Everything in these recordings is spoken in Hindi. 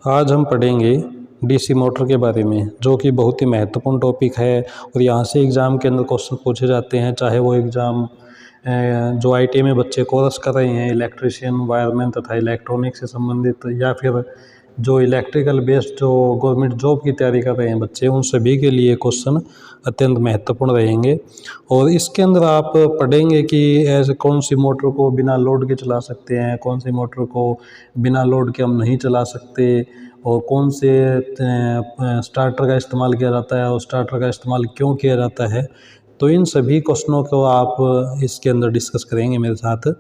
आज हम पढ़ेंगे डीसी मोटर के बारे में, जो कि बहुत ही महत्वपूर्ण टॉपिक है और यहाँ से एग्ज़ाम के अंदर क्वेश्चन पूछे जाते हैं। चाहे वो एग्ज़ाम जो आईटीआई में बच्चे कोर्स कर रहे हैं, इलेक्ट्रिशियन, वायरमैन तथा इलेक्ट्रॉनिक से संबंधित, या फिर जो इलेक्ट्रिकल बेस्ड जो गवर्नमेंट जॉब की तैयारी कर रहे हैं बच्चे, उन सभी के लिए क्वेश्चन अत्यंत महत्वपूर्ण रहेंगे। और इसके अंदर आप पढ़ेंगे कि ऐसे कौन सी मोटर को बिना लोड के चला सकते हैं, कौन सी मोटर को बिना लोड के हम नहीं चला सकते, और कौन से स्टार्टर का इस्तेमाल किया जाता है और स्टार्टर का इस्तेमाल क्यों किया जाता है। तो इन सभी क्वेश्चनों को आप इसके अंदर डिस्कस करेंगे मेरे साथ।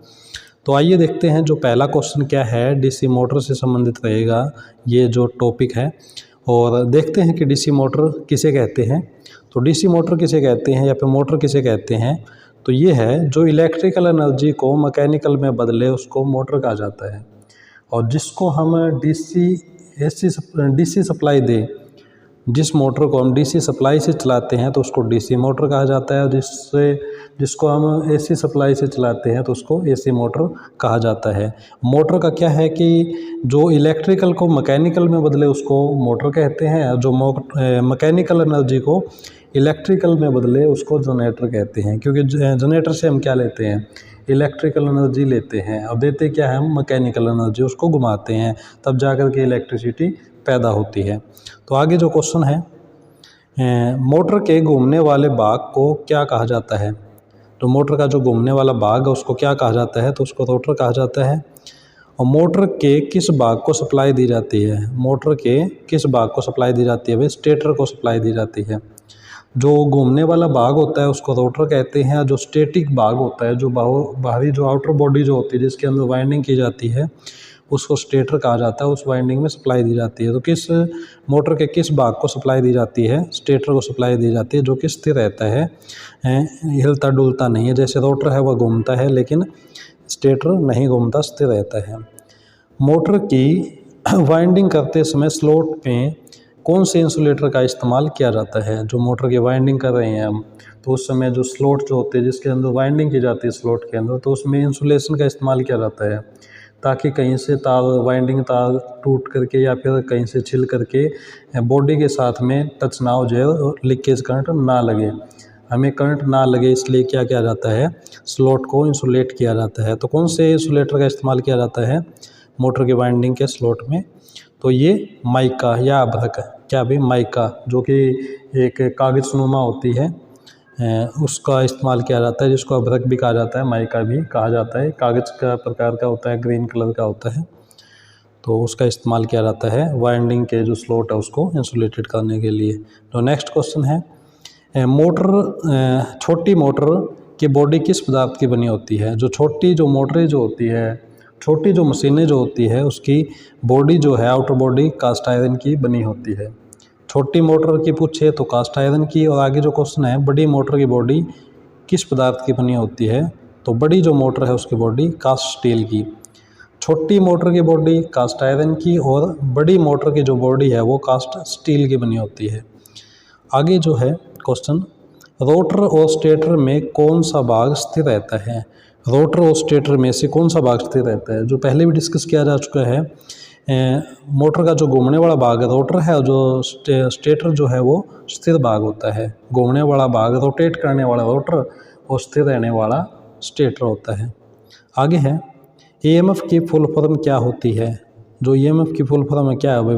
तो आइए देखते हैं जो पहला क्वेश्चन क्या है, डीसी मोटर से संबंधित रहेगा ये जो टॉपिक है। और देखते हैं कि डीसी मोटर किसे कहते हैं। तो डीसी मोटर किसे कहते हैं या फिर मोटर किसे कहते हैं, तो ये है जो इलेक्ट्रिकल एनर्जी को मैकेनिकल में बदले उसको मोटर कहा जाता है। और जिसको हम डीसी सप्लाई दें, जिस मोटर को हम डीसी सप्लाई से चलाते हैं तो उसको डीसी मोटर कहा जाता है। जिसको हम एसी सप्लाई से चलाते हैं तो उसको एसी मोटर कहा जाता है। मोटर का क्या है कि जो इलेक्ट्रिकल को मैकेनिकल में बदले उसको मोटर कहते हैं, और जो मैकेनिकल एनर्जी को इलेक्ट्रिकल में बदले उसको जनरेटर कहते हैं। क्योंकि जनरेटर से हम क्या लेते हैं, इलेक्ट्रिकल एनर्जी लेते हैं, और देते क्या है, हम मैकेनिकल एनर्जी, उसको घुमाते हैं, तब जाकर के इलेक्ट्रिसिटी पैदा होती है। तो आगे जो क्वेश्चन है, मोटर के घूमने वाले भाग को क्या कहा जाता है। तो मोटर का जो घूमने वाला भाग है उसको क्या कहा जाता है, तो उसको रोटर कहा जाता है। और मोटर के किस भाग को सप्लाई दी जाती है, मोटर के किस भाग को सप्लाई दी जाती है, वे स्टेटर को सप्लाई दी जाती है। जो घूमने वाला भाग होता है उसको रोटर कहते हैं, और जो स्टैटिक भाग होता है, जो बाहरी जो आउटर बॉडी जो होती है जिसके अंदर वाइंडिंग की जाती है, उसको स्टेटर कहा जाता है। उस वाइंडिंग में सप्लाई दी जाती है। तो किस मोटर के किस भाग को सप्लाई दी जाती है, स्टेटर को सप्लाई दी जाती है, जो कि स्थिर रहता है, हिलता डुलता नहीं है। जैसे रोटर है वह घूमता है, लेकिन स्टेटर नहीं घूमता, स्थिर रहता है। मोटर की वाइंडिंग करते समय स्लॉट में कौन से इंसुलेटर का इस्तेमाल किया जाता है। जो मोटर की वाइंडिंग कर रहे हैं हम, तो उस समय जो स्लॉट जो होते हैं जिसके अंदर वाइंडिंग की जाती है स्लॉट के अंदर, तो उसमें इंसुलेशन का इस्तेमाल किया जाता है, ताकि कहीं से तार, वाइंडिंग तार टूट करके या फिर कहीं से छिल करके बॉडी के साथ में टच ना हो जाए और लीकेज करंट ना लगे। हमें करंट ना लगे इसलिए क्या किया जाता है, स्लॉट को इंसुलेट किया जाता है। तो कौन से इंसुलेटर का इस्तेमाल किया जाता है मोटर की वाइंडिंग के स्लॉट में, तो ये माइका या अभ्रक, क्या भी माइका, जो कि एक कागज़नुमा होती है, उसका इस्तेमाल किया जाता है, जिसको अभ्रक भी कहा जाता है, माइका भी कहा जाता है। कागज़ का प्रकार का होता है, ग्रीन कलर का होता है, तो उसका इस्तेमाल किया जाता है वाइंडिंग के जो स्लॉट है उसको इंसुलेटेड करने के लिए। तो नेक्स्ट क्वेश्चन है, छोटी मोटर की बॉडी किस पदार्थ की बनी होती है। जो छोटी जो मोटरें जो होती है, छोटी जो मशीनें जो होती है, उसकी बॉडी जो है, आउटर बॉडी कास्ट आयरन की बनी होती है। छोटी मोटर की पूछे तो कास्ट आयरन की। और आगे जो क्वेश्चन है, बड़ी मोटर की बॉडी किस पदार्थ की बनी होती है, तो बड़ी जो मोटर है उसकी बॉडी कास्ट स्टील की। छोटी मोटर की बॉडी कास्ट आयरन की, और बड़ी मोटर की जो बॉडी है वो कास्ट स्टील की बनी होती है। आगे जो है क्वेश्चन, रोटर और स्टेटर में कौन सा भाग स्थिर रहता है। रोटर और स्टेटर में से कौन सा भाग स्थिर रहता है, जो पहले भी डिस्कस किया जा चुका है। मोटर का जो घूमने वाला भाग है रोटर है, और जो स्टेटर जो है वो स्थिर भाग होता है। घूमने वाला भाग रोटेट करने वाला रोटर, और स्थिर रहने वाला स्टेटर होता है। आगे है, ईएमएफ की फुल फॉर्म क्या होती है। जो ईएमएफ की फुल फॉर्म है क्या है भाई,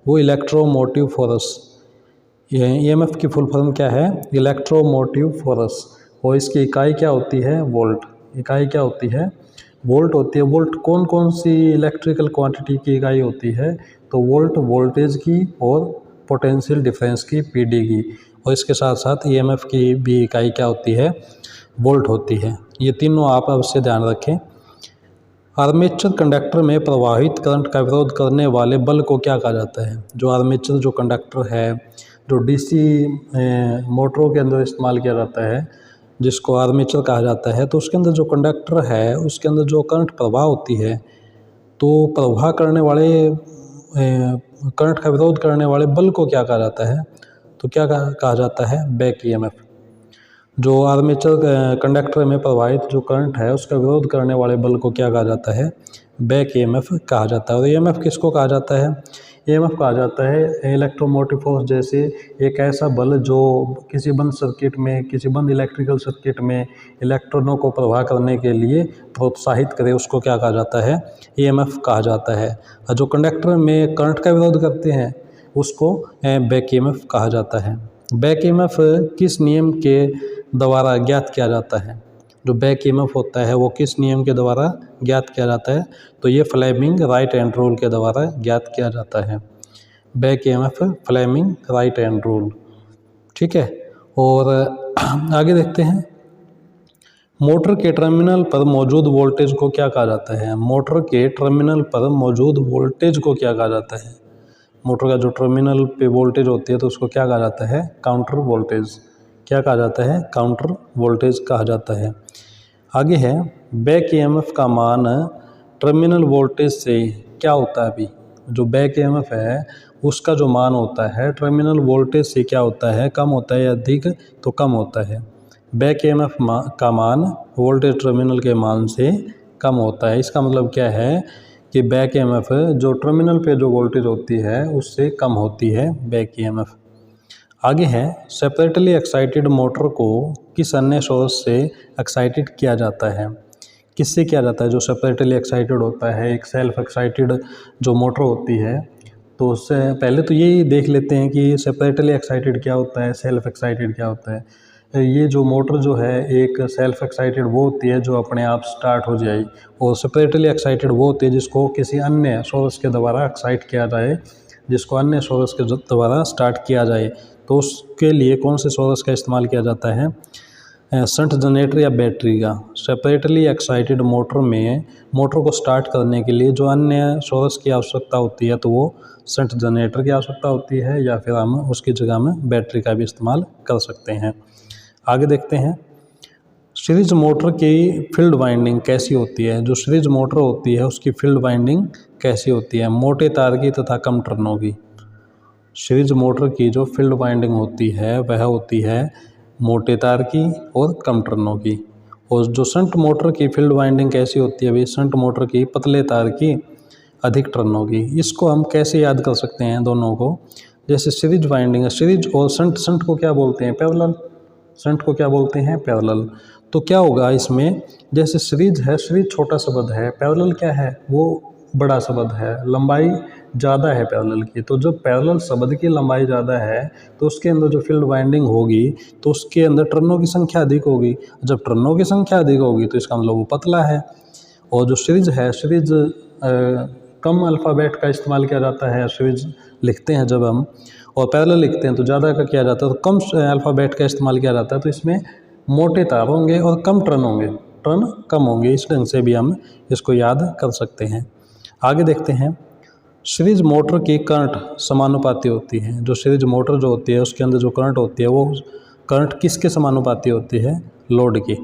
वो इलेक्ट्रोमोटिव फोर्स। ईएमएफ की फुल फॉर्म क्या है, इलेक्ट्रोमोटिव फोर्स। और इसकी इकाई क्या होती है, वोल्ट। इकाई क्या होती है, वोल्ट होती है। वोल्ट कौन कौन सी इलेक्ट्रिकल क्वांटिटी की इकाई होती है, तो वोल्ट वोल्टेज की और पोटेंशियल डिफरेंस की, पीडी की। और इसके साथ साथ ईएमएफ की भी इकाई क्या होती है, वोल्ट होती है। ये तीनों आप अवश्य ध्यान रखें। आर्मेचर कंडक्टर में प्रवाहित करंट का विरोध करने वाले बल को क्या कहा जाता है। जो आर्मेचर जो कंडक्टर है, जो डीसी मोटरों के अंदर इस्तेमाल किया जाता है, जिसको आर्मेचर कहा जाता है, तो उसके अंदर जो कंडक्टर है उसके अंदर जो करंट प्रवाह होती है, तो प्रवाह करने वाले करंट का विरोध करने वाले बल को क्या कहा जाता है, तो क्या कहा जाता है, बैक ईएमएफ। जो आर्मेचर कंडक्टर में प्रवाहित जो करंट है उसका विरोध करने वाले बल को क्या कहा जाता है? बैक ईएमएफ कहा जाता है। और ईएमएफ किसको कहा जाता है? ईएमएफ कहा जाता है इलेक्ट्रोमोटिव फोर्स जैसे एक ऐसा बल जो किसी बंद सर्किट में, किसी बंद इलेक्ट्रिकल सर्किट में इलेक्ट्रॉनों को प्रवाह करने के लिए प्रोत्साहित करे, उसको क्या कहा जाता है? ईएमएफ कहा जाता है। और जो कंडक्टर में करंट का विरोध करते हैं उसको बैक ईएमएफ कहा जाता है। बैक ईएमएफ किस नियम के द्वारा ज्ञात किया जाता है? जो बैक ईएमएफ होता है वो किस नियम के द्वारा ज्ञात किया जाता है? तो ये फ्लेमिंग राइट हैंड रूल के द्वारा ज्ञात किया जाता है। Back EMF Fleming right hand rule, ठीक है। और आगे देखते हैं, मोटर के टर्मिनल पर मौजूद वोल्टेज को क्या कहा जाता है? मोटर के टर्मिनल पर मौजूद वोल्टेज को क्या कहा जाता है? मोटर का जो टर्मिनल पे वोल्टेज होती है तो उसको क्या कहा जाता है? Counter voltage. क्या कहा जाता है? काउंटर वोल्टेज कहा जाता है। आगे है, बैक ईएमएफ का मान टर्मिनल वोल्टेज से क्या होता है? अभी जो बैक ईएमएफ है उसका जो मान होता है टर्मिनल वोल्टेज से क्या होता है? कम होता है या अधिक? तो कम होता है। बैक ईएमएफ का मान वोल्टेज टर्मिनल के मान से कम होता है। इसका मतलब क्या है कि बैक ईएमएफ जो टर्मिनल पे जो वोल्टेज होती है उससे कम होती है बैक ईएमएफ। आगे है, सेपरेटली एक्साइटेड मोटर को किस अन्य सोर्स से एक्साइटेड किया जाता है? किससे किया जाता है? जो सेपरेटली एक्साइटेड होता है, एक सेल्फ एक्साइटेड जो मोटर होती है, तो उससे पहले तो यही देख लेते हैं कि सेपरेटली एक्साइटेड क्या होता है, सेल्फ एक्साइटेड क्या होता है। ये जो मोटर जो है एक सेल्फ एक्साइटेड वो होती है जो अपने आप स्टार्ट हो जाए, और सेपरेटली एक्साइटेड वो होती है जिसको किसी अन्य सोर्स के द्वारा एक्साइट किया जाए, जिसको अन्य सोर्स के द्वारा स्टार्ट किया जाए। तो उसके लिए कौन से सोर्स का इस्तेमाल किया जाता है? शंट जनरेटर या बैटरी का। सेपरेटली एक्साइटेड मोटर में मोटर को स्टार्ट करने के लिए जो अन्य सोर्स की आवश्यकता होती है तो वो शंट जनरेटर की आवश्यकता होती है, या फिर हम उसकी जगह में बैटरी का भी इस्तेमाल कर सकते हैं। आगे देखते हैं, सीरीज मोटर की फील्ड वाइंडिंग कैसी होती है? जो सीरीज मोटर होती है उसकी फील्ड वाइंडिंग कैसी होती है? मोटे तार की तथा कम टर्नों की। सीरीज मोटर की जो फील्ड वाइंडिंग होती है वह होती है मोटे तार की और कम टर्नों की। और जो शंट मोटर की फील्ड वाइंडिंग कैसी होती है? भाई शंट मोटर की पतले तार की, अधिक टर्नों की। इसको हम कैसे याद कर सकते हैं दोनों को? जैसे सीरीज वाइंडिंग है, सीरीज और शंट, शंट को क्या बोलते हैं? पैरेलल। शंट को क्या बोलते हैं? पैरेलल। तो क्या होगा इसमें, जैसे सीरीज है, सीरीज छोटा शब्द है, पैरेलल क्या है? वो बड़ा शब्द है, लंबाई ज़्यादा है पैरेलल की। तो जब पैरेलल शब्द की लंबाई ज़्यादा है तो उसके अंदर जो फील्ड वाइंडिंग होगी तो उसके अंदर टर्नों की संख्या अधिक होगी। जब टर्नों की संख्या अधिक होगी तो इसका मतलब वो पतला है। और जो सीरीज है, सीरीज कम अल्फ़ाबेट का इस्तेमाल किया जाता है, सीरीज लिखते हैं जब हम, और पैरेलल लिखते हैं तो ज़्यादा का किया जाता है, तो कम अल्फ़ाबेट का इस्तेमाल किया जाता है। तो इसमें मोटे तार होंगे और कम टर्न होंगे, टर्न कम होंगे। इस ढंग से भी हम इसको याद कर सकते हैं। आगे देखते हैं, सीरीज मोटर की करंट समानुपाती होती है। जो सीरीज मोटर जो होती है उसके अंदर जो करंट होती है वो करंट किसके समानुपाती होती है? लोड की।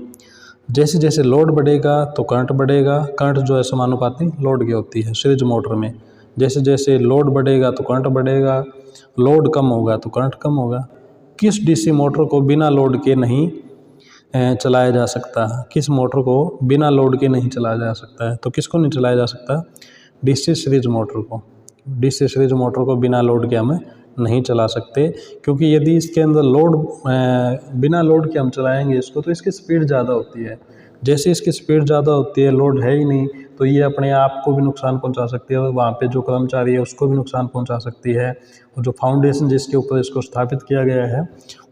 जैसे जैसे लोड बढ़ेगा तो करंट बढ़ेगा। करंट जो है समानुपाती लोड की होती है सीरीज मोटर में। जैसे जैसे लोड बढ़ेगा तो करंट बढ़ेगा, लोड कम होगा तो करंट कम होगा। किस डीसी मोटर को बिना लोड के नहीं चलाया जा सकता? किस मोटर को बिना लोड के नहीं चलाया जा सकता है? तो किसको नहीं चलाया जा सकता? डीसी सीरीज मोटर को। डीसी सीरीज मोटर को बिना लोड के हम नहीं चला सकते, क्योंकि यदि इसके अंदर लोड बिना लोड के हम चलाएंगे इसको तो इसकी स्पीड ज़्यादा होती है। जैसे इसकी स्पीड ज़्यादा होती है, लोड है ही नहीं, तो ये अपने आप को भी नुकसान पहुंचा सकती है और वहाँ पे जो कर्मचारी है उसको भी नुकसान पहुंचा सकती है, और जो फाउंडेशन जिसके ऊपर इसको स्थापित किया गया है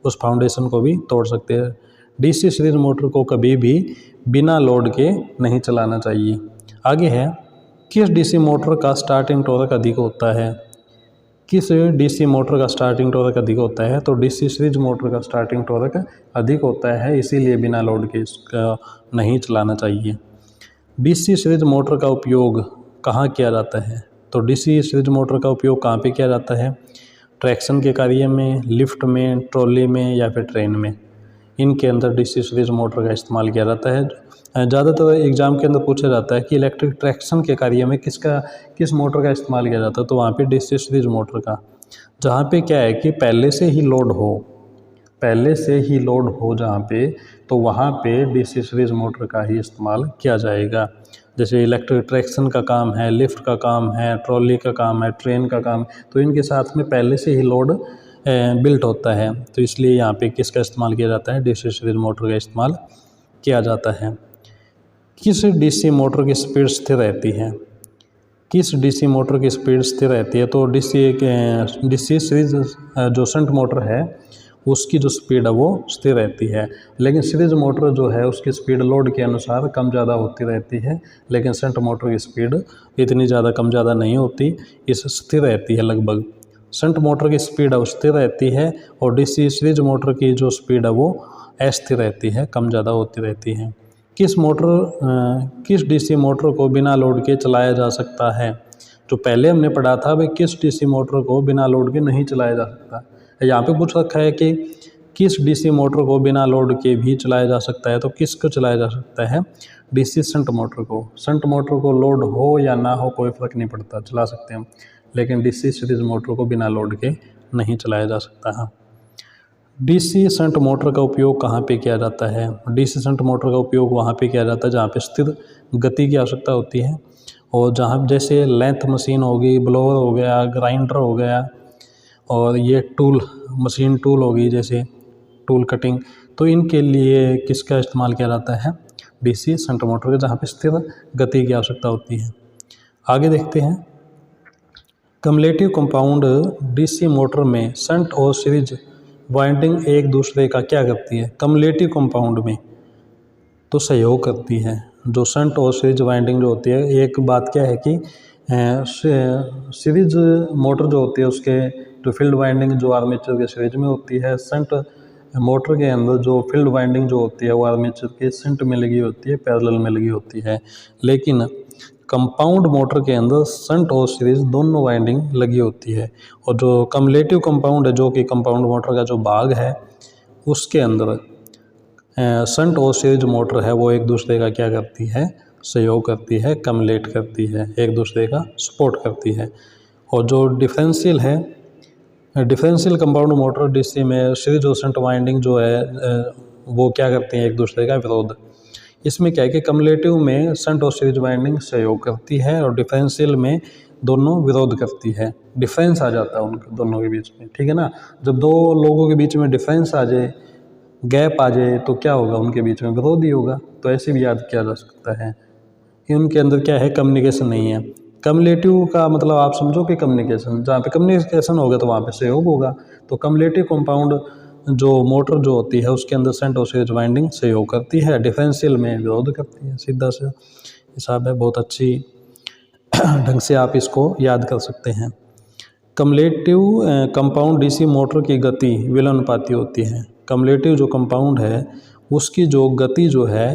उस फाउंडेशन को भी तोड़ सकते हैं। डीसी सीरीज मोटर को कभी भी बिना लोड के नहीं चलाना चाहिए। आगे है, किस डीसी मोटर का स्टार्टिंग टॉर्क अधिक होता है? किस डीसी मोटर का स्टार्टिंग टॉर्क अधिक होता है? तो डीसी सीरीज मोटर का स्टार्टिंग टॉर्क अधिक होता है, इसीलिए बिना लोड के इसका नहीं चलाना चाहिए। डीसी सीरीज मोटर का उपयोग कहाँ किया जाता है? तो डीसी सीरीज मोटर का उपयोग कहाँ पे किया जाता है? ट्रैक्शन के कार्य में, लिफ्ट में, ट्रॉली में या फिर ट्रेन में। इनके अंदर डीसी सीरीज मोटर का इस्तेमाल किया जाता है। ज़्यादातर एग्जाम के अंदर पूछा जाता है कि इलेक्ट्रिक ट्रैक्शन के कार्य में किस मोटर का इस्तेमाल किया जाता है? तो वहाँ पे डीसी सीरीज मोटर का। जहाँ पे क्या है कि पहले से ही लोड हो, पहले से ही लोड हो जहाँ पे, तो वहाँ पे डीसी सीरीज मोटर का ही इस्तेमाल किया जाएगा। जैसे इलेक्ट्रिक ट्रैक्शन का काम है, लिफ्ट का काम है, ट्रॉली का काम है, ट्रेन का काम, तो इनके साथ में पहले से ही लोड बिल्ट होता है, तो इसलिए यहाँ पे किसका इस्तेमाल किया जाता है, डीसी सीरीज मोटर का इस्तेमाल किया जाता है। किस डीसी मोटर की स्पीड स्थिर रहती है? किस डीसी मोटर की स्पीड स्थिर रहती है? तो डीसी सीरीज जो शंट मोटर है उसकी जो स्पीड है वो स्थिर रहती है, लेकिन सीरीज मोटर जो है उसकी स्पीड लोड के अनुसार कम ज़्यादा होती रहती है, लेकिन शंट मोटर की स्पीड इतनी ज़्यादा कम ज़्यादा नहीं होती, इस स्थिर रहती है लगभग। शंट मोटर की स्पीड है वो स्थिर रहती है और डीसी सीरीज मोटर की जो स्पीड है वो अस्थिर रहती है, कम ज़्यादा होती रहती है। किस डीसी मोटर को बिना लोड के चलाया जा सकता है? जो पहले हमने पढ़ा था भाई किस डीसी मोटर को बिना लोड के नहीं चलाया जा सकता, यहाँ पे पूछ रखा है कि किस डीसी मोटर को बिना लोड के भी चलाया जा सकता है, तो किसको चलाया जा सकता है? डीसी शंट मोटर को। शंट मोटर को लोड हो या ना हो कोई फ़र्क नहीं पड़ता, चला सकते हैं हम, लेकिन डीसी सीरीज मोटर को बिना लोड के नहीं चलाया जा सकता है। डीसी शंट मोटर का उपयोग कहाँ पे किया जाता है? डीसी शंट मोटर का उपयोग वहाँ पे किया जाता है जहाँ पे स्थिर गति की आवश्यकता होती है, और जहाँ जैसे लेंथ मशीन होगी, ब्लोअर हो गया, ग्राइंडर हो गया, और ये मशीन टूल होगी जैसे टूल कटिंग, तो इनके लिए किसका इस्तेमाल किया जाता है? डीसी शंट मोटर का, जहाँ पे स्थिर गति की आवश्यकता होती है। आगे देखते हैं, कम्युलेटिव कंपाउंड डीसी मोटर में शंट और सीरीज वाइंडिंग एक दूसरे का क्या करती है? कम्युलेटिव कंपाउंड में तो सहयोग करती है। जो शंट और सीरीज वाइंडिंग जो होती है, एक बात क्या है कि सीरीज मोटर जो होती है उसके जो फील्ड वाइंडिंग जो आर्मेचर के सीरीज में होती है, शंट मोटर के अंदर जो फील्ड वाइंडिंग जो होती है वो आर्मेचर के शंट में लगी होती है, पैरेलल में लगी होती है। लेकिन कंपाउंड मोटर के अंदर शंट और सीरीज दोनों वाइंडिंग लगी होती है, और जो कम्युलेटिव कंपाउंड है, जो कि कंपाउंड मोटर का जो भाग है, उसके अंदर शंट और सीरीज मोटर है वो एक दूसरे का क्या करती है? सहयोग करती है, कम्युलेट करती है, एक दूसरे का सपोर्ट करती है। और जो डिफरेंशियल है, डिफरेंशियल कंपाउंड मोटर डीसी में सीरीज और शंट वाइंडिंग जो है वो क्या करते हैं? एक दूसरे का विरोध। इसमें क्या है कि कम्युलेटिव में शंट और सीरीज वाइंडिंग सहयोग करती है और डिफरेंशियल में दोनों विरोध करती है। डिफरेंस आ जाता है उनके दोनों के बीच में, ठीक है ना। जब दो लोगों के बीच में डिफरेंस आ जाए, गैप आ जाए, तो क्या होगा? उनके बीच में विरोध ही होगा। तो ऐसे भी याद किया जा सकता है। उनके अंदर क्या है? कम्युनिकेशन नहीं है। कम्युलेटिव का मतलब आप समझो कि कम्युनिकेशन, जहाँ पे कम्युनिकेशन होगा तो वहाँ पे सहयोग होगा। तो कम्युलेटिव कंपाउंड जो मोटर जो होती है उसके अंदर शंट और सीरीज वाइंडिंग सहयोग करती है, डिफरेंशियल में विरोध करती है। सीधा सा हिसाब है, बहुत अच्छी ढंग से आप इसको याद कर सकते हैं। कम्युलेटिव कंपाउंड डीसी मोटर की गति विलोमानुपाती होती है। कम्युलेटिव जो कंपाउंड है उसकी जो गति जो है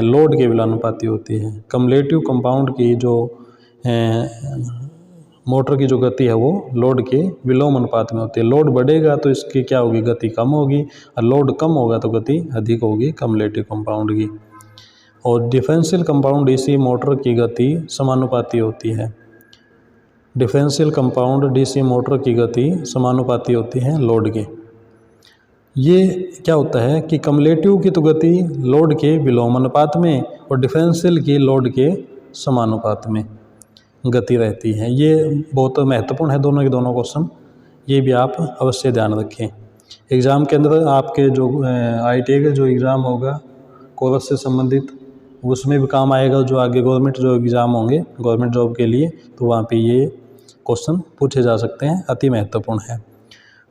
लोड के विलोमानुपाती होती है। कम्युलेटिव कंपाउंड की जो मोटर की जो गति है वो लोड के विलोम अनुपात में होती है। लोड बढ़ेगा तो इसकी क्या होगी? गति कम होगी, और लोड कम होगा तो गति अधिक होगी कम्युलेटिव कंपाउंड की। और डिफरेंशियल कंपाउंड डीसी मोटर की गति समानुपाती होती है। डिफरेंशियल कंपाउंड डीसी मोटर की गति समानुपाती होती है लोड के। ये क्या होता है कि कम्युलेटिव की तो गति लोड के विलोम अनुपात में और डिफरेंशियल की लोड के समानुपात में गति रहती है। ये बहुत महत्वपूर्ण है, दोनों के दोनों क्वेश्चन, ये भी आप अवश्य ध्यान रखें। एग्ज़ाम के अंदर आपके जो IIT का जो एग्ज़ाम होगा कोर्स से संबंधित, उसमें भी काम आएगा। जो आगे गवर्नमेंट जो एग्ज़ाम होंगे गवर्नमेंट जॉब के लिए, तो वहाँ पे ये क्वेश्चन पूछे जा सकते हैं, अति महत्वपूर्ण है।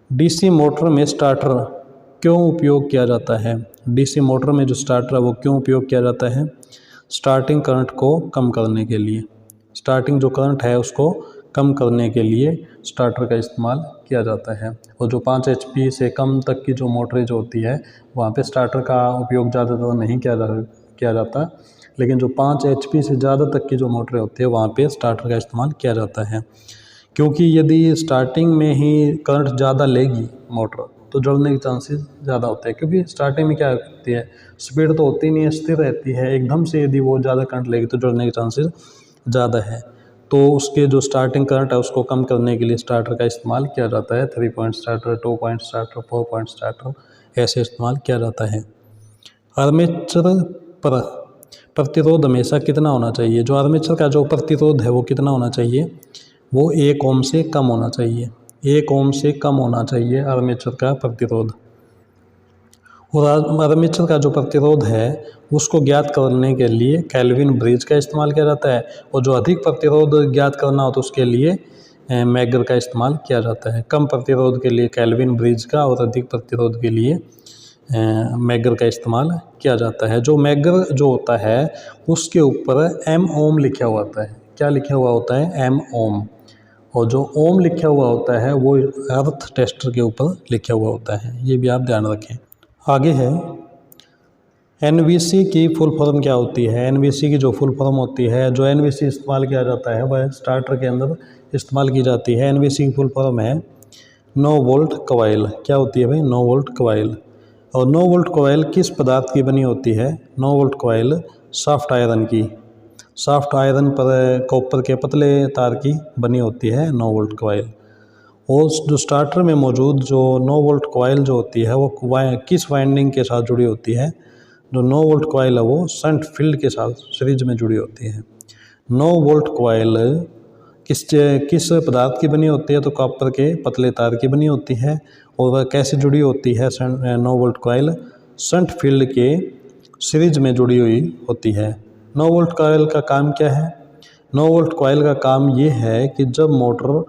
डीसी मोटर में स्टार्टर क्यों उपयोग किया जाता है? डीसी मोटर में जो स्टार्टर है वो क्यों उपयोग किया जाता है? स्टार्टिंग करंट को कम करने के लिए। स्टार्टिंग जो करंट है उसको कम करने के लिए स्टार्टर का इस्तेमाल किया जाता है। और जो 5 HP से कम तक की जो मोटरें जो होती है वहाँ पे स्टार्टर का उपयोग ज़्यादातर नहीं किया जाता, लेकिन जो 5 HP से ज़्यादा तक की जो मोटरें होती है वहाँ पे स्टार्टर का इस्तेमाल किया जाता है। क्योंकि यदि स्टार्टिंग में ही करंट ज़्यादा लेगी मोटर तो जलने के चांसेस ज़्यादा होते हैं, क्योंकि स्टार्टिंग में क्या होती है, स्पीड तो होती नहीं है, स्थिर रहती है। एकदम से यदि वो ज़्यादा करंट लेगी तो जलने के चांसेस ज़्यादा है। तो उसके जो स्टार्टिंग करंट है उसको कम करने के लिए स्टार्टर का इस्तेमाल किया जाता है। 3 point starter, 2 point starter, 4 point starter, ऐसे इस्तेमाल किया जाता है। आर्मेचर पर प्रतिरोध हमेशा कितना होना चाहिए? जो आर्मेचर का जो प्रतिरोध है वो कितना होना चाहिए? वो 1 ओम से कम होना चाहिए। 1 ओम से कम होना चाहिए आर्मेचर का प्रतिरोध। और आर्मेचर का जो प्रतिरोध है उसको ज्ञात करने के लिए केल्विन ब्रिज का इस्तेमाल किया जाता है, और जो अधिक प्रतिरोध ज्ञात करना हो तो उसके लिए मैगर का इस्तेमाल किया जाता है। कम प्रतिरोध के लिए केल्विन ब्रिज का और अधिक प्रतिरोध के लिए मैगर का इस्तेमाल किया जाता है। जो मैगर जो होता है उसके ऊपर एम ओम लिखा हुआ होता है। क्या लिखा हुआ होता है? एम ओम। और जो ओम लिखा हुआ होता है वो अर्थ टेस्टर के ऊपर लिखा हुआ होता है, ये भी आप ध्यान रखें। आगे है एनवीसी की फुल फॉर्म क्या होती है? एनवीसी की जो फुल फॉर्म होती है, जो एनवीसी इस्तेमाल किया जाता है वह स्टार्टर के अंदर इस्तेमाल की जाती है। एनवीसी की फुल फॉर्म है नो वोल्ट कॉइल। क्या होती है भाई? No volt coil. और नो वोल्ट कॉइल किस पदार्थ की बनी होती है? No volt coil soft iron की, सॉफ्ट आयरन पर कॉपर के पतले तार की बनी होती है नो वोल्ट कॉइल। और जो स्टार्टर में मौजूद जो नो वोल्ट कॉइल जो होती है वो किस वाइंडिंग के साथ जुड़ी होती है? जो नो वोल्ट कॉइल है वो शंट फील्ड के साथ सीरीज में जुड़ी होती है। नो वोल्ट कॉइल किस पदार्थ की बनी होती है? तो कॉपर के पतले तार की बनी होती है। और वह कैसे जुड़ी होती है? No volt coil shunt field के सीरीज में जुड़ी हुई होती है। नो वोल्ट कॉइल का काम क्या है? नो वोल्ट कॉइल का काम ये है कि जब मोटर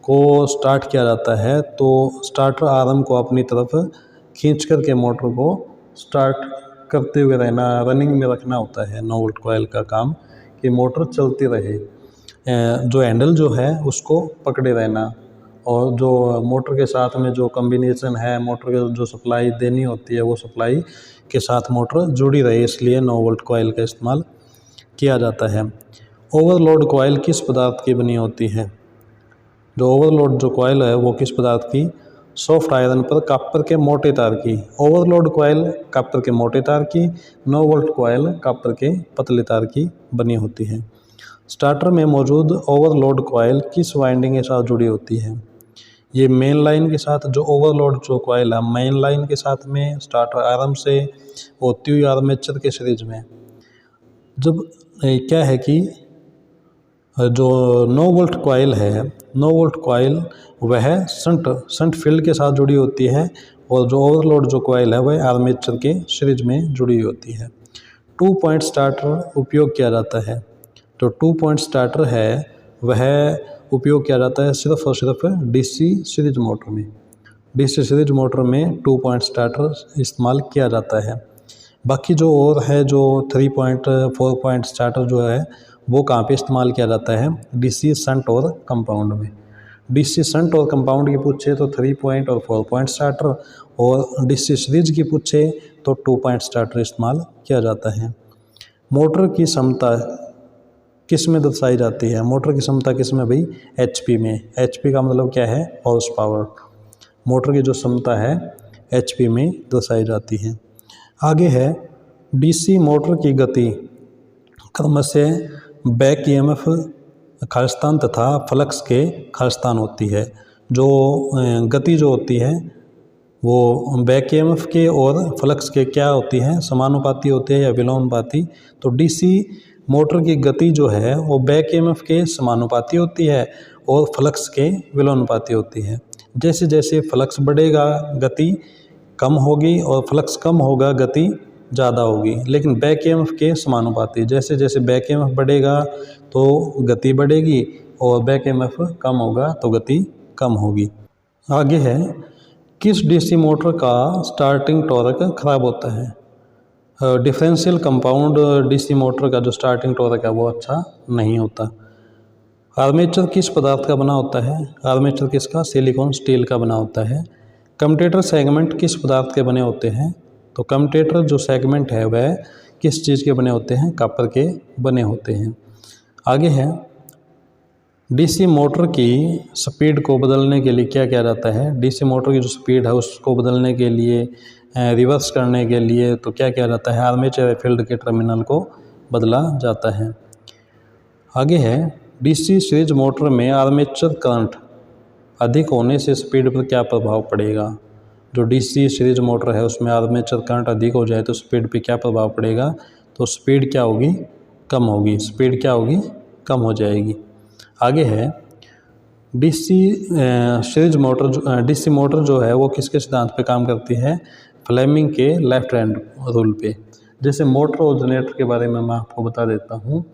को स्टार्ट किया जाता है तो स्टार्टर आर्म को अपनी तरफ खींच करके मोटर को स्टार्ट करते हुए रहना, रनिंग में रखना होता है नो वोल्ट कॉइल का काम, कि मोटर चलती रहे। जो हैंडल जो है उसको पकड़े रहना, और जो मोटर के साथ में जो कॉम्बिनेशन है, मोटर को जो सप्लाई देनी होती है वो सप्लाई के साथ मोटर जुड़ी रहे, इसलिए नो वोल्ट कॉइल का इस्तेमाल किया जाता है। ओवरलोड कॉइल किस पदार्थ की बनी होती है? जो ओवरलोड जो कॉइल है वो किस पदार्थ की? सॉफ्ट आयरन पर कॉपर के मोटे तार की। ओवरलोड कॉइल कॉपर के मोटे तार की, नो वोल्ट कॉइल कॉपर के पतले तार की बनी होती है। स्टार्टर में मौजूद ओवरलोड कॉइल किस वाइंडिंग के साथ जुड़ी होती है? ये मेन लाइन के साथ, जो ओवरलोड जो कॉइल है मेन लाइन के साथ में स्टार्टर आर्म से होती हुई आर्मेचर के सीरीज में। जब क्या है कि जो नो वोल्ट कॉइल है, नो वोल्ट कॉइल वह शंट फील्ड के साथ जुड़ी होती है, और जो ओवरलोड जो कॉइल है वह आर्मेचर के सीरीज में जुड़ी होती है। 2 पॉइंट स्टार्टर उपयोग किया जाता है। जो 2 पॉइंट स्टार्टर है वह उपयोग किया जाता है सिर्फ और सिर्फ डीसी सीरीज मोटर में। डीसी सीरीज मोटर में 2 पॉइंट स्टार्टर इस्तेमाल किया जाता है। बाकी जो और है जो 3 पॉइंट 4 पॉइंट स्टार्टर जो है वो कहाँ पे इस्तेमाल किया जाता है? डीसी शंट और कंपाउंड में। डीसी शंट और कंपाउंड की पूछे तो 3 पॉइंट और 4 पॉइंट स्टार्टर, और डीसी सीरीज की पूछे तो 2 पॉइंट स्टार्टर इस्तेमाल किया जाता है। मोटर की क्षमता किस में दर्शाई जाती है? मोटर की क्षमता किस में भाई? एचपी में। एचपी का मतलब क्या है? Horse power. मोटर की जो क्षमता है एचपी में दर्शाई जाती है। आगे है डीसी मोटर की गति क्रमशः बैक ईएमएफ खालिस्तान तथा फ्लक्स के खालिस्तान होती है। जो गति जो होती है वो बैक ईएमएफ के और फ्लक्स के क्या होती है? समानुपाती होती है या विलोमानुपाती? तो डीसी मोटर की गति जो है वो बैक ईएमएफ के समानुपाती होती है और फ्लक्स के विलोमानुपाती होती है। जैसे जैसे फ्लक्स बढ़ेगा गति कम होगी, और फ्लक्स कम होगा गति ज़्यादा होगी, लेकिन बैक ईएमएफ के समानुपाती। जैसे जैसे बैक ईएमएफ बढ़ेगा तो गति बढ़ेगी, और बैक ईएमएफ कम होगा तो गति कम होगी। आगे है किस डीसी मोटर का स्टार्टिंग टॉर्क खराब होता है? डिफरेंशियल कंपाउंड डीसी मोटर का जो स्टार्टिंग टॉर्क है वो अच्छा नहीं होता। आर्मेचर किस पदार्थ का बना होता है? आर्मेचर किसका? सिलिकॉन स्टील का बना होता है। कम्यूटेटर सेगमेंट किस पदार्थ के बने होते हैं? तो कम्यूटेटर जो सेगमेंट है वह किस चीज़ के बने होते हैं? कॉपर के बने होते हैं। आगे है डीसी मोटर की स्पीड को बदलने के लिए क्या किया जाता है? डीसी मोटर की जो स्पीड है उसको बदलने के लिए, रिवर्स करने के लिए तो क्या किया जाता है? आर्मेचर फील्ड के टर्मिनल को बदला जाता है। आगे है डीसी सीरीज मोटर में आर्मेचर करंट अधिक होने से स्पीड पर क्या प्रभाव पड़ेगा? जो डीसी सीरीज मोटर है उसमें आर्मेचर करंट अधिक हो जाए तो स्पीड पे क्या प्रभाव पड़ेगा, तो स्पीड क्या होगी, कम होगी, स्पीड क्या होगी, कम हो जाएगी। आगे है DC series motor, DC motor जो है वो किसके सिद्धांत पे काम करती है, फ्लेमिंग के लेफ्ट हैंड रूल पे। जैसे मोटर और जनरेटर के बारे में मैं आपको बता देता हूँ।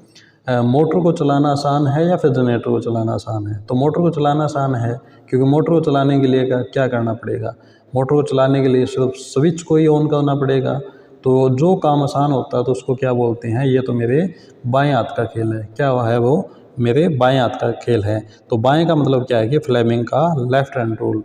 मोटर को चलाना आसान है या फिर जनरेटर को चलाना आसान है, तो मोटर को चलाना आसान है, क्योंकि मोटर को चलाने के लिए क्या करना पड़ेगा, मोटर को चलाने के लिए सिर्फ स्विच को ही ऑन करना पड़ेगा। तो जो काम आसान होता है तो उसको क्या बोलते हैं, ये तो मेरे बाएं हाथ का खेल है, क्या है वो, मेरे बाएं हाथ का खेल है। तो बाएं का मतलब क्या है कि फ्लेमिंग का लेफ्ट हैंड रूल।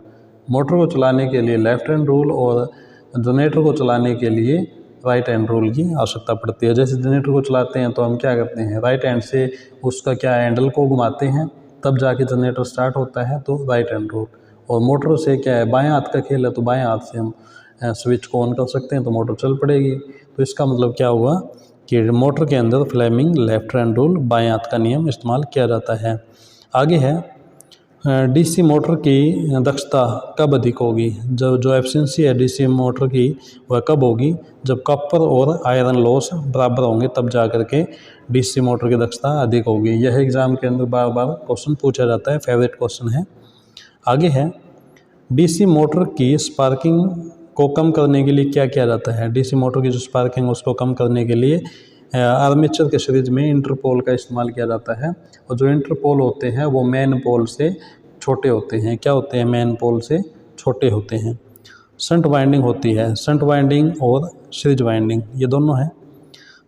मोटर को चलाने के लिए लेफ्ट हैंड रूल और जनरेटर को चलाने के लिए राइट हैंड रूल की आवश्यकता पड़ती है। जैसे जनरेटर को चलाते हैं तो हम क्या करते हैं, राइट हैंड से उसका क्या हैंडल को घुमाते हैं, तब जाके जनरेटर स्टार्ट होता है, तो राइट हैंड रूल। और मोटर से क्या है, बाएं हाथ का खेल है, तो बाएं हाथ से हम स्विच को ऑन कर सकते हैं तो मोटर चल पड़ेगी। तो इसका मतलब क्या हुआ कि मोटर के अंदर फ्लेमिंग लेफ्ट हैंड रूल, बाएं हाथ का नियम इस्तेमाल किया जाता है। आगे है डीसी मोटर की दक्षता कब अधिक होगी, जो एफिशिएंसी है डीसी मोटर की वह कब होगी, जब कॉपर और आयरन लॉस बराबर होंगे, तब जा कर के डीसी मोटर की दक्षता अधिक होगी। यह एग्ज़ाम के अंदर बार बार क्वेश्चन पूछा जाता है, फेवरेट क्वेश्चन है। आगे है डीसी मोटर की स्पार्किंग को कम करने के लिए क्या किया जाता है। डीसी मोटर की जो स्पार्किंग है उसको कम करने के लिए आर्मेचर के सीरीज में इंटरपोल का इस्तेमाल किया जाता है। और जो इंटरपोल होते हैं वो मेन पोल से छोटे होते हैं। क्या होते हैं, मेन पोल से छोटे होते हैं। शंट वाइंडिंग होती है, शंट वाइंडिंग और सीरीज वाइंडिंग ये दोनों हैं।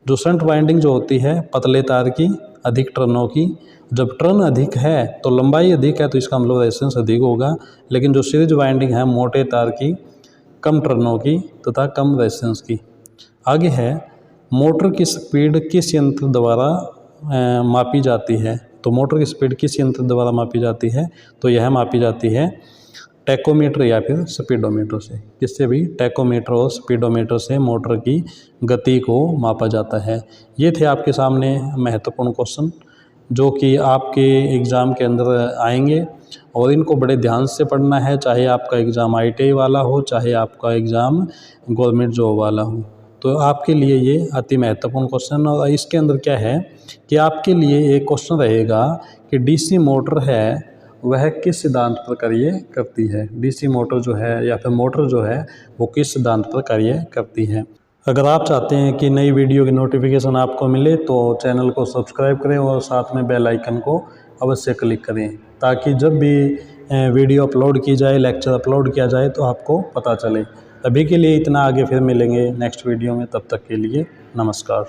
जो शंट वाइंडिंग जो होती है पतले तार की, अधिक टर्नों की, जब टर्न अधिक है तो लंबाई अधिक है तो इसका मतलब रेजिस्टेंस अधिक होगा। लेकिन जो सीरीज वाइंडिंग है मोटे तार की, कम टर्नों की तथा कम रेजिस्टेंस की। आगे है मोटर की स्पीड किस यंत्र द्वारा मापी जाती है। तो मोटर की स्पीड किस यंत्र द्वारा मापी जाती है, तो यह मापी जाती है टैकोमीटर या फिर स्पीडोमीटर से। किससे भी, टैकोमीटर और स्पीडोमीटर से मोटर की गति को मापा जाता है। ये थे आपके सामने महत्वपूर्ण क्वेश्चन जो कि आपके एग्ज़ाम के अंदर आएंगे और इनको बड़े ध्यान से पढ़ना है, चाहे आपका एग्ज़ाम ITI वाला हो, चाहे आपका एग्ज़ाम गवर्नमेंट जॉब वाला हो। तो आपके लिए ये अति महत्वपूर्ण क्वेश्चन। और इसके अंदर क्या है कि आपके लिए एक क्वेश्चन रहेगा कि डीसी मोटर है वह किस सिद्धांत पर कार्य करती है। डीसी मोटर जो है या फिर मोटर जो है वो किस सिद्धांत पर कार्य करती है। अगर आप चाहते हैं कि नई वीडियो की नोटिफिकेशन आपको मिले तो चैनल को सब्सक्राइब करें और साथ में बेल आइकन को अवश्य क्लिक करें, ताकि जब भी वीडियो अपलोड की जाए, लेक्चर अपलोड किया जाए तो आपको पता चले। अभी के लिए इतना, आगे फिर मिलेंगे नेक्स्ट वीडियो में, तब तक के लिए नमस्कार।